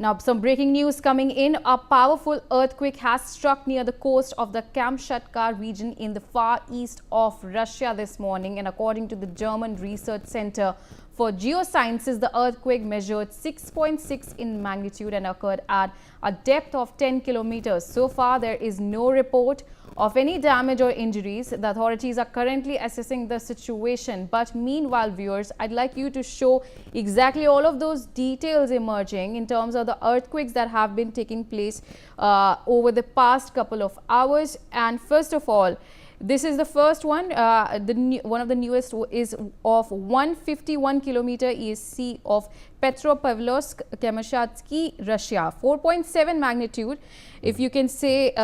Now, some breaking news coming in. A powerful earthquake has struck near the coast of the Kamchatka region in the far east of Russia this morning. And according to the German Research Center for Geosciences, the earthquake measured 6.6 in magnitude and occurred at a depth of 10 kilometers. So far, there is no report of any damage or injuries. The authorities are currently assessing the situation. But meanwhile, viewers, I'd like you to show exactly all of those details emerging in terms of the earthquakes that have been taking place over the past couple of hours. And first of all, this is the first one. One of the newest is of 151 kilometer ESC of Petropavlovsk, Kamchatsky, Russia. 4.7 magnitude. If you can say,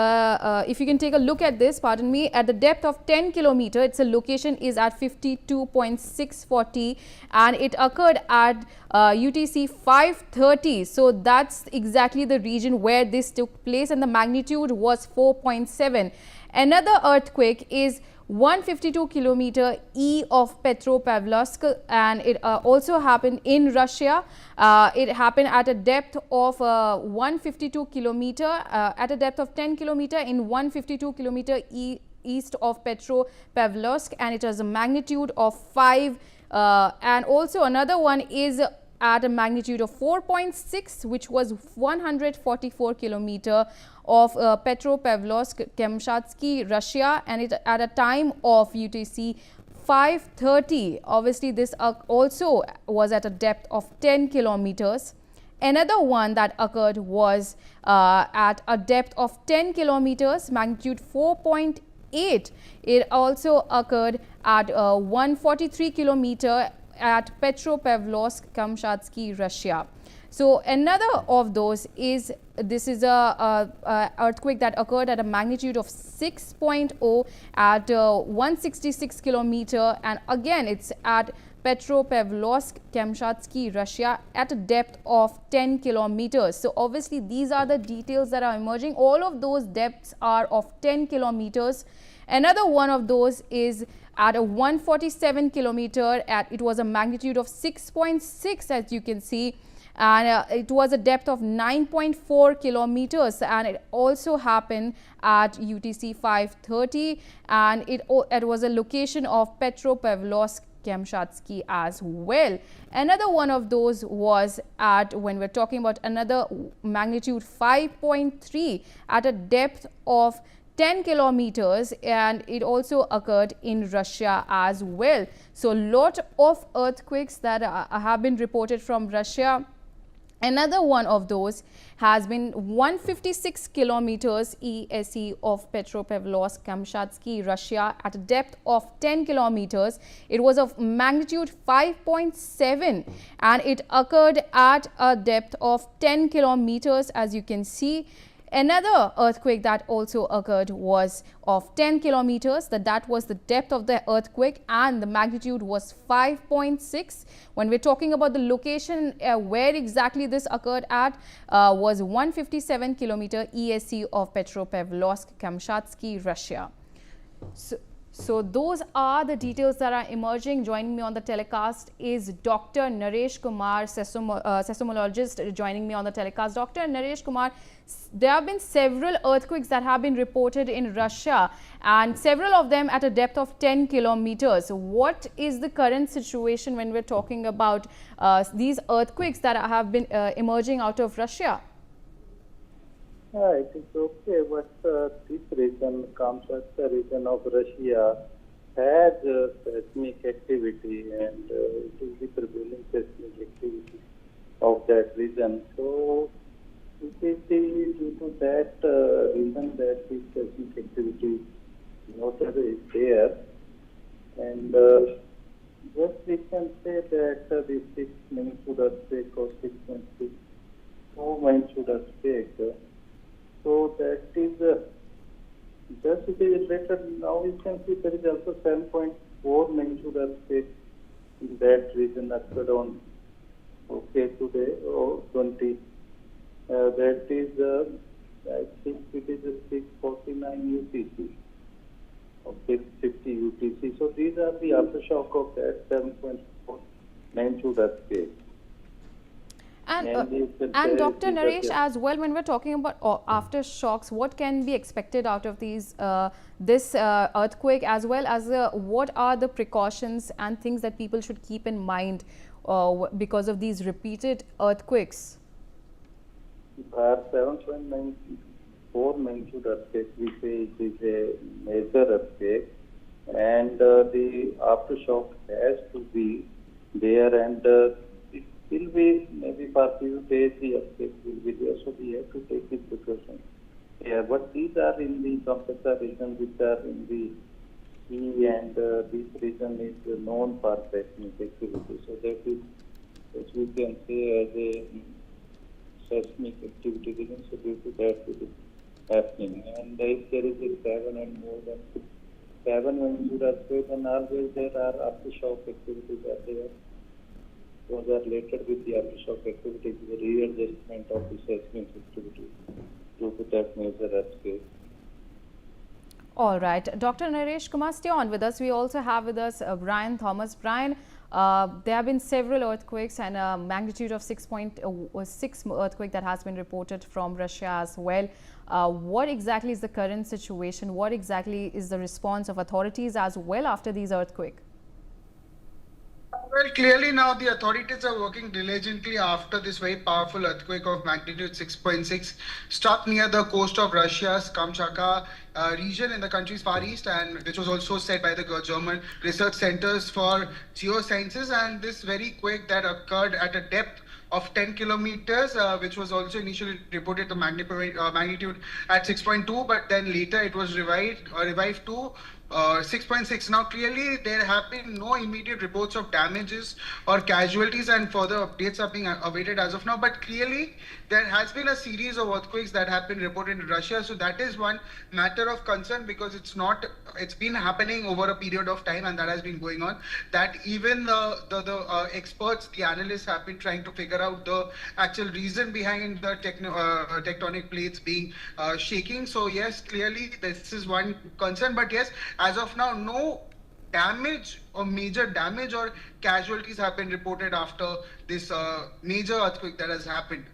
if you can take a look at this, pardon me, at the depth of 10 kilometer, its location is at 52.640 and it occurred at UTC 5:30. So that's exactly the region where this took place, and the magnitude was 4.7. Another earthquake is 152 kilometer E of Petropavlovsk, and it also happened in Russia. It happened at a depth of 152 kilometer, at a depth of 10 kilometer in 152 kilometer east of Petropavlovsk, and it has a magnitude of 5. And also another one is at a magnitude of 4.6, which was 144 kilometer of Petropavlovsk, Kamchatsky, Russia, and it at a time of UTC 5:30. Obviously, this also was at a depth of 10 kilometers. Another one that occurred was at a depth of 10 kilometers, magnitude 4.8. It also occurred at 143 kilometer at Petropavlovsk, Kamchatsky, Russia. So another of those is, this is a earthquake that occurred at a magnitude of 6.0 at 166 kilometer, and again it's at Petropavlovsk, Kamchatsky, Russia, at a depth of 10 kilometers. So obviously these are the details that are emerging. All of those depths are of 10 kilometers. Another one of those is at a 147 kilometer, it was a magnitude of 6.6, as you can see, and it was a depth of 9.4 kilometers, and it also happened at UTC 5:30, and it was a location of Petropavlovsk, Kamchatsky as well. Another one of those was at, when we're talking about another magnitude 5.3 at a depth of 10 kilometers, and it also occurred in Russia as well. So lot of earthquakes that have been reported from Russia. Another one of those has been 156 kilometers ESE of Petropavlovsk, Kamchatsky, Russia, at a depth of 10 kilometers. It was of magnitude 5.7 and it occurred at a depth of 10 kilometers, as you can see. Another earthquake that also occurred was of 10 kilometers. That was the depth of the earthquake, and the magnitude was 5.6. When we're talking about the location where exactly this occurred at, was 157 kilometer ESC of Petropavlovsk, Kamchatsky, Russia. So those are the details that are emerging. Joining me on the telecast is Dr. Naresh Kumar, seismologist, joining me on the telecast. Dr. Naresh Kumar, there have been several earthquakes that have been reported in Russia, and several of them at a depth of 10 kilometers. What is the current situation when we're talking about these earthquakes that have been emerging out of Russia? It is okay, but this region, Kamchatka region of Russia, has seismic activity, and it is the prevailing seismic activity of that region. So it is due to that reason that this seismic activity is there, and just we can say that the 6 magnitude earthquake or 6.6 magnitude earthquake. So that is just it is related. Now you can see there is also 7.4 magnitude earthquake in that region occurred on today or 20. That is I think it is 649 UTC or 650 UTC. So these are the aftershock of that 7.4 magnitude earthquake. And, you can and say Dr. these are Naresh, just as well, when we're talking about aftershocks, what can be expected out of this earthquake, as well as what are the precautions and things that people should keep in mind because of these repeated earthquakes? 7.94 magnitude earthquake, we say it is a major earthquake, and the aftershock has to be there, and it will be maybe for few days the earthquake will be there, so we have to take this precaution. Yeah, but these are in the Kamchatka region, which are in the sea, and this region is known for seismic activity, so that is, as we can say, as a seismic activity region, so due to that it is happening. And if there is a 7 and more than 7 magnitude earthquake, then always there are aftershock activities are there. Those are related with the aftershock activities, the readjustment of the seismic activity due to that major earthquake. All right, Dr. Naresh Kumar, stay on with us. We also have with us Brian Thomas. Brian, there have been several earthquakes and a magnitude of 6.6 earthquake that has been reported from Russia as well. What exactly is the current situation? What exactly is the response of authorities as well after these earthquakes? Well, clearly now the authorities are working diligently after this very powerful earthquake of magnitude 6.6 struck near the coast of Russia's Kamchatka region in the country's far east, and which was also said by the German research centers for Geosciences. And this very quake that occurred at a depth of 10 kilometers, which was also initially reported the magnitude at 6.2, but then later it was revived to 6.6. Now, clearly, there have been no immediate reports of damages or casualties, and further updates are being awaited as of now. But clearly, there has been a series of earthquakes that have been reported in Russia. So that is one matter of concern, because it's been happening over a period of time, and that has been going on. That even the experts, the analysts have been trying to figure out the actual reason behind the tectonic plates being shaking. So yes, clearly this is one concern. But yes, as of now, no damage or major damage or casualties have been reported after this major earthquake that has happened.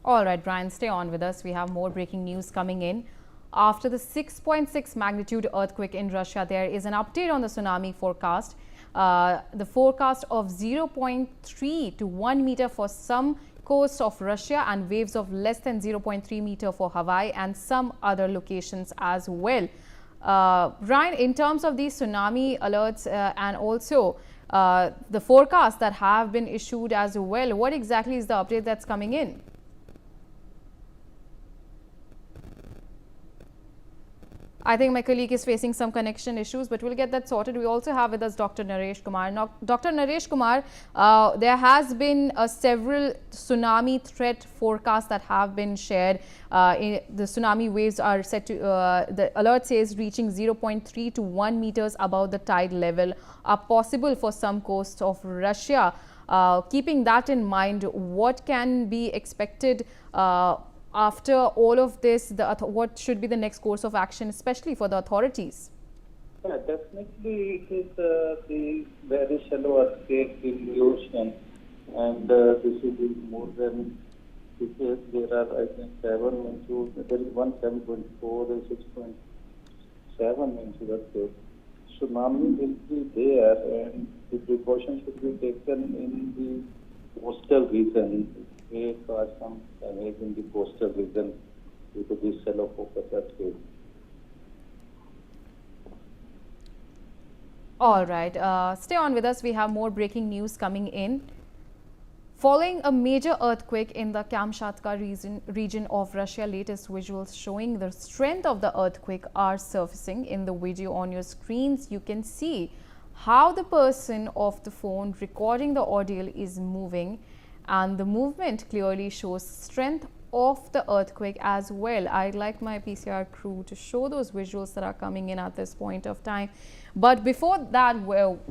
All right, Brian, stay on with us. We have more breaking news coming in. After the 6.6 magnitude earthquake in Russia, there is an update on the tsunami forecast. The forecast of 0.3 to 1 meter for some coast of Russia and waves of less than 0.3 meter for Hawaii and some other locations as well. Ryan, in terms of these tsunami alerts and also the forecasts that have been issued as well, what exactly is the update that's coming in? I think my colleague is facing some connection issues, but we'll get that sorted. We also have with us Dr. Naresh Kumar. Now, Dr. Naresh Kumar, there has been several tsunami threat forecasts that have been shared. The tsunami waves are set to, the alert says reaching 0.3 to 1 meters above the tide level are possible for some coasts of Russia. Keeping that in mind, what can be expected after all of this? What should be the next course of action, especially for the authorities? Yeah, definitely it is the very shallow earthquake in the ocean, and this is more than, because there are, I think, 7 magnitude, there is one 7.4 and 6.7 magnitude earthquake. Tsunami will be there, and the precautions should be taken in the coastal region. May cause some damage in the coastal region due to this shallow focus earthquake. All right, stay on with us. We have more breaking news coming in. Following a major earthquake in the Kamchatka region of Russia, latest visuals showing the strength of the earthquake are surfacing in the video on your screens. You can see how the person of the phone recording the audio is moving, and the movement clearly shows strength of the earthquake as well. I'd like my PCR crew to show those visuals that are coming in at this point of time. But before that,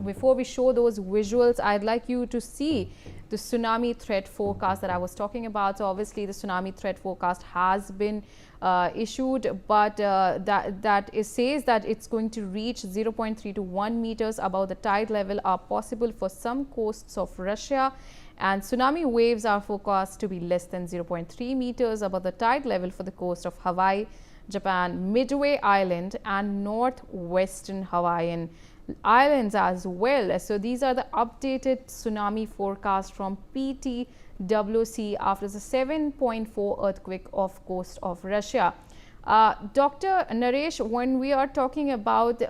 before we show those visuals, I'd like you to see the tsunami threat forecast that I was talking about. So obviously the tsunami threat forecast has been issued, but says that it's going to reach 0.3 to 1 meters above the tide level are possible for some coasts of Russia and tsunami waves are forecast to be less than 0.3 meters above the tide level for the coast of Hawaii, Japan, Midway Island and northwestern Hawaiian Islands as well. So these are the updated tsunami forecast from PTWC after the 7.4 earthquake off coast of Russia. Dr. Naresh, when we are talking about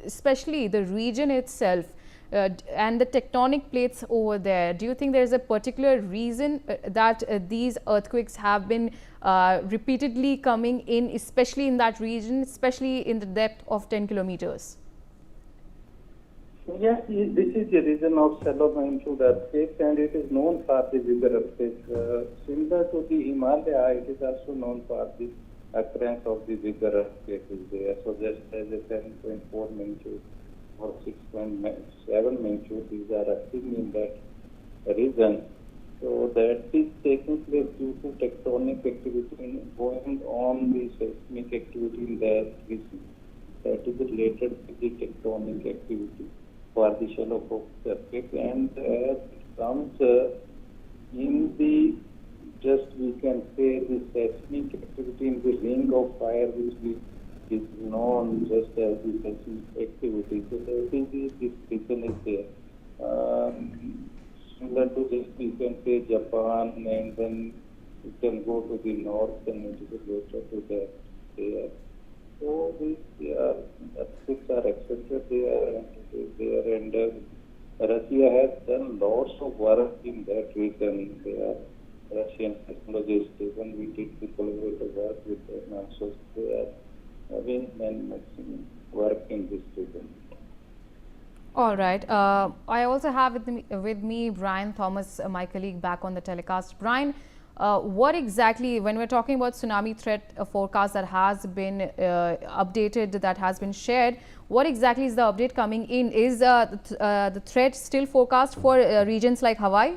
especially the region itself and the tectonic plates over there, do you think there is a particular reason that these earthquakes have been repeatedly coming in, especially in that region, especially in the depth of 10 kilometers? Yes, this is the region of shallow magnitude earthquakes, and it is known for the bigger earthquakes. Similar to the Himalaya, it is also known for the occurrence of the bigger earthquakes there. So just as a 7.4 magnitude or 6.7 magnitude, these are occurring in that region. So that is taking place due to tectonic activity going on, the seismic activity in that region. That is related to the tectonic activity for the shallow earthquake, and as it comes in the, just we can say, the seismic activity in the ring of fire, which is known just as the seismic activity. So that is this region is there. Similar to this, you can say Japan, and then you can go to the north and it is related to that there. So these earthquakes are expected there, and Russia has done lots of work in that region. They are Russian technologists, even we did the collaborative work with them, so they are having maximum work in this region. All right. I also have with me Brian Thomas, my colleague, back on the telecast. Brian, what exactly, when we're talking about tsunami threat forecast that has been updated, that has been shared, what exactly is the update coming in? Is the threat still forecast for regions like Hawaii?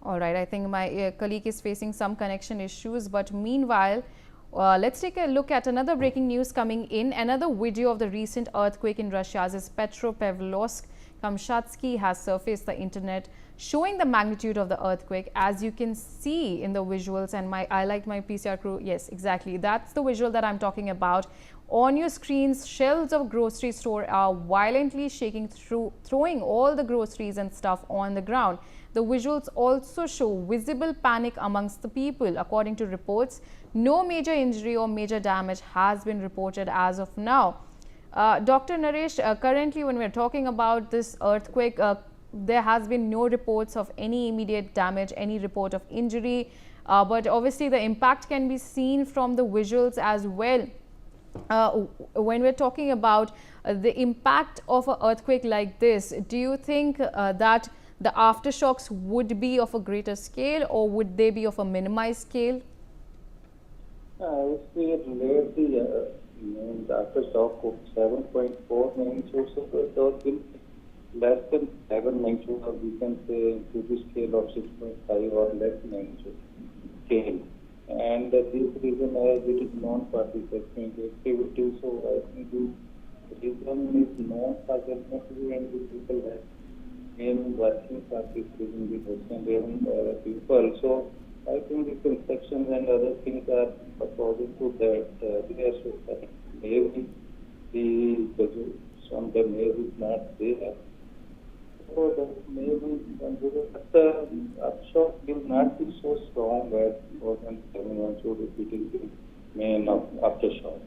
All right. I think my colleague is facing some connection issues, but meanwhile, let's take a look at another breaking news coming in. Another video of the recent earthquake in Russia's Kamchatka has surfaced the internet, showing the magnitude of the earthquake, as you can see in the visuals. And I like my PCR crew. Yes, exactly. That's the visual that I'm talking about. On your screens, shelves of grocery store are violently shaking, throwing all the groceries and stuff on the ground. The visuals also show visible panic amongst the people. According to reports, no major injury or major damage has been reported as of now. Dr. Naresh, currently when we're talking about this earthquake, there has been no reports of any immediate damage, any report of injury, but obviously the impact can be seen from the visuals as well. When we're talking about the impact of an earthquake like this, do you think that the aftershocks would be of a greater scale, or would they be of a minimized scale? If we relate the aftershock of 7.4 magnitude, so those will be less than 7 magnitude, or we can say to the scale of 6.5 or less magnitude scale. And this region, as it is known for the seismic activity, so I think the region is known for seismicity, and the people have been working for this region, the Russian people. So I think the constructions and other things are according to that. They are so that maybe some damage is not there. So that maybe the upshock will not be so strong as more than 7 magnitude if it is the main aftershock.